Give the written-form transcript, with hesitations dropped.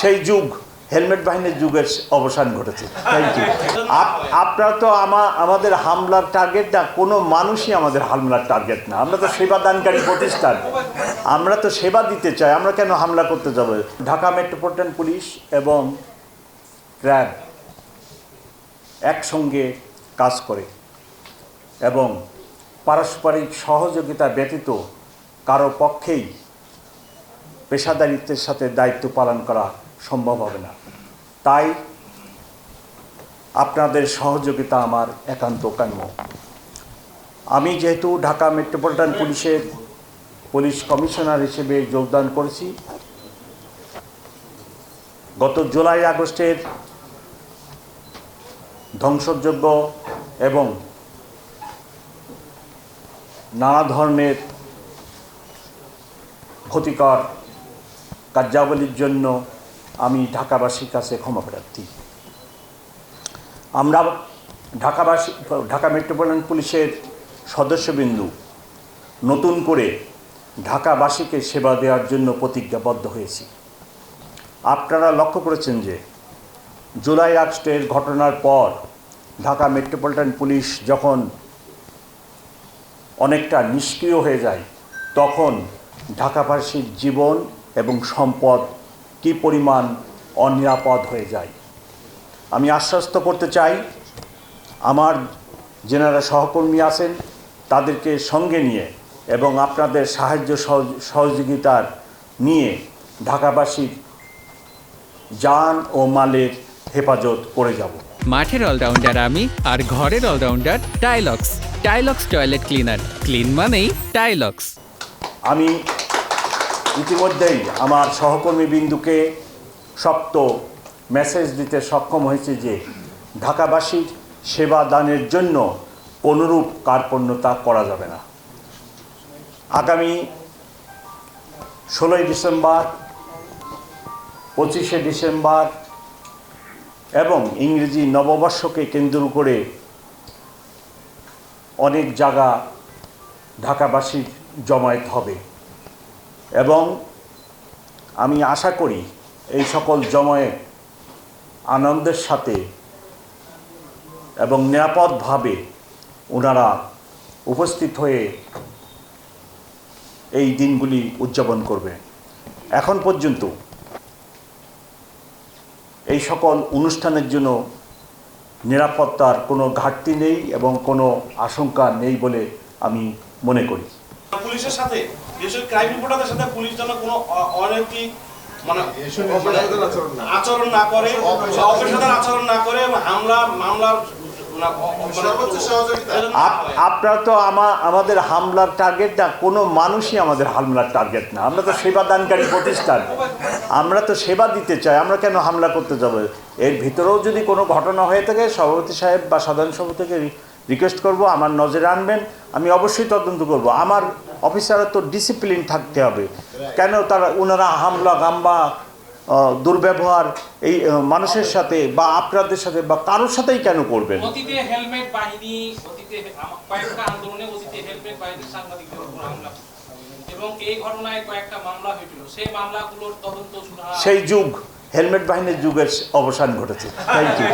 সেই যুগ হেলমেট বাহিনীর যুগের অবসান ঘটেছে। Thank you. আপনারা তো আমাদের হামলার টার্গেট না, কোনো মানুষই আমাদের হামলার টার্গেট না। আমরা তো সেবাদানকারী প্রতিষ্ঠান, আমরা তো সেবা দিতে চাই, আমরা কেন হামলা করতে যাব? ঢাকা মেট্রোপলিটন পুলিশ এবং র্যাব একসঙ্গে কাজ করে এবং পারস্পরিক সহযোগিতা ব্যতীত কারো পক্ষেই পেশাদারিত্বের সাথে দায়িত্ব পালন করা সম্ভব হবে না। তাই আপনাদের সহযোগিতা আমার একান্ত কাম্য। আমি যেহেতু ঢাকা মেট্রোপলিটন পুলিশের পুলিশ কমিশনার হিসেবে যোগদান করেছি, গত জুলাই আগস্টের ধ্বংসযজ্ঞ এবং নানা ধরনের ক্ষতিকর কার্যাবলীর জন্য আমি ঢাকাবাসীর কাছে ক্ষমা প্রার্থী। আমরা ঢাকা মেট্রোপলিটন পুলিশের সদস্যবৃন্দু নতুন করে ঢাকাবাসীকে সেবা দেওয়ার জন্য প্রতিজ্ঞাবদ্ধ হয়েছি। আপনারা লক্ষ্য করেছেন যে জুলাই আগস্টের ঘটনার পর ঢাকা মেট্রোপলিটন পুলিশ যখন অনেকটা নিষ্ক্রিয় হয়ে যায়, তখন ঢাকাবাসীর জীবন এবং সম্পদ কী পরিমাণ অনিরাপদ হয়ে যায়। আমি আশ্বস্ত করতে চাই, আমার যেনারা সহকর্মী আছেন তাদেরকে সঙ্গে নিয়ে এবং আপনাদের সাহায্য সহযোগিতার নিয়ে ঢাকাবাসীর জান ও মালের হেফাজত করে যাব। মাঠের অলরাউন্ডার আমি, আর ঘরের allrounder Tilex. Tilex toilet cleaner, clean মানেই টাইলক্স। আমি ইতিমধ্যেই আমার সহকর্মী বিন্দুকে শক্ত মেসেজ দিতে সক্ষম হয়েছে যে ঢাকাবাসীর সেবা দানের জন্য কোনোরূপ কার্পণ্যতা করা যাবে না। আগামী 16ই ডিসেম্বর, 25শে ডিসেম্বর এবং ইংরেজি নববর্ষকে কেন্দ্র করে অনেক জায়গা ঢাকাবাসীর জমায়েত হবে এবং আমি আশা করি এই সকল জমায়েত আনন্দের সাথে এবং নিরাপদভাবে ওনারা উপস্থিত হয়ে এই দিনগুলি উদযাপন করবে। এখন পর্যন্ত এই সকল অনুষ্ঠানের জন্য নিরাপত্তার কোনো ঘাটতি নেই এবং কোনো আশঙ্কা নেই বলে আমি মনে করি। পুলিশের সাথে বিশেষ ক্রাইম রিপোর্টারদের সাথে পুলিশ যেন কোনো অনৈতিক আচরণ না করে, অপেশাদার আচরণ না করে, মামলার আপনারা তো আমাদের হামলার টার্গেট না, কোনো মানুষই আমাদের হামলার টার্গেট না। আমরা তো সেবাদানকারী প্রতিষ্ঠান, আমরা তো সেবা দিতে চাই, আমরা কেন হামলা করতে যাব? এর ভিতরেও যদি কোনো ঘটনা হয়ে থাকে সভাপতি সাহেব বা সাধারণ সভাপতিকে রিকোয়েস্ট করব আমার নজরে আনবেন, আমি অবশ্যই তদন্ত করব। আমার অফিসাররা তো ডিসিপ্লিন থাকতে হবে, কেন ওনারা হামলা গাম্বা দুর্ব্যবহার এই মানুষের সাথে বা আপনাদের সাথে বা কারোর সাথেই কেন করবেন? অতীতে হেলমেট বাহিনী, অতীতে কয়েকটা আন্দোলনে অতীতে হেলমেট বাহিনীর সাংবাদিকদের উপর হামলা এবং এই ঘটনায় কয়েকটা মামলা হয়েছিল, সেই মামলাগুলোর তদন্ত শুরু হয়। সেই যুগ হেলমেট বাহিনীর যুগের অবসান ঘটেছে। Thank you.